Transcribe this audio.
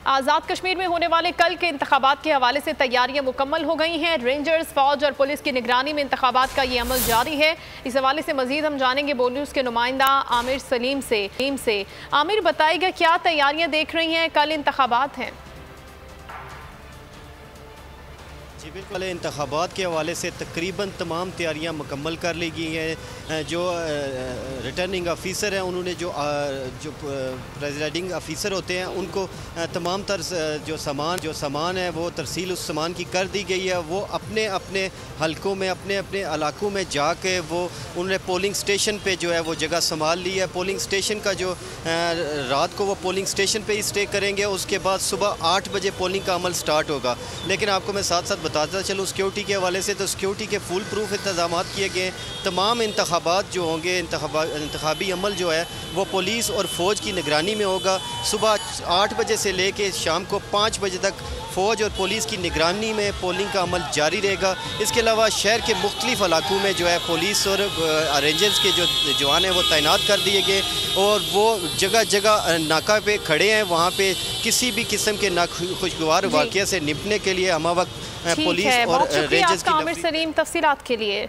आज़ाद कश्मीर में होने वाले कल के इंतखाबात के हवाले से तैयारियां मुकम्मल हो गई हैं। रेंजर्स, फौज और पुलिस की निगरानी में इंतखाबात का ये अमल जारी है। इस हवाले से मजीद हम जानेंगे बोल न्यूज़ के नुमाइंदा आमिर सलीम से। आमिर, बताइएगा क्या तैयारियां देख रही हैं, कल इंतखाबात हैं? जी बिल्कुल, इंतखाबात के हवाले से तकरीबन तमाम तैयारियां मुकम्मल कर ली गई हैं। जो रिटर्निंग ऑफिसर हैं उन्होंने जो प्रेसिडिंग ऑफिसर होते हैं उनको तमाम तर जो सामान है वो तरसील उस सामान की कर दी गई है। वो अपने अपने हलकों में अपने अपने इलाकों में जाके वो उन्होंने पोलिंग स्टेशन पे जो है वो जगह संभाल ली है। पोलिंग स्टेशन का जो रात को वो पोलिंग स्टेशन पे ही स्टे करेंगे। उसके बाद सुबह 8 बजे पोलिंग का अमल स्टार्ट होगा। लेकिन आपको मैं साथ साथ बताता चलूँ सिक्योरिटी के हवाले से, तो सिक्योरिटी के फुल प्रूफ इंतजाम किए गए। तमाम इंतखाबात जो होंगे, इंतखाबी अमल जो है वो पुलिस और फ़ौज की निगरानी में होगा। सुबह 8 बजे से लेके शाम को 5 बजे तक फ़ौज और पुलिस की निगरानी में पोलिंग का अमल जारी रहेगा। इसके अलावा शहर के मुख्तलिफ इलाकों में जो है पुलिस और रेंजर्स के जो जवान हैं वो तैनात कर दिए गए और वो जगह जगह नाका पे खड़े हैं। वहाँ पे किसी भी किस्म के नाखुशगवार वाक़या से निपटने के लिए हम वक्त पुलिस और रेंजर्स की आमिर सलीम तफसीलात के लिए।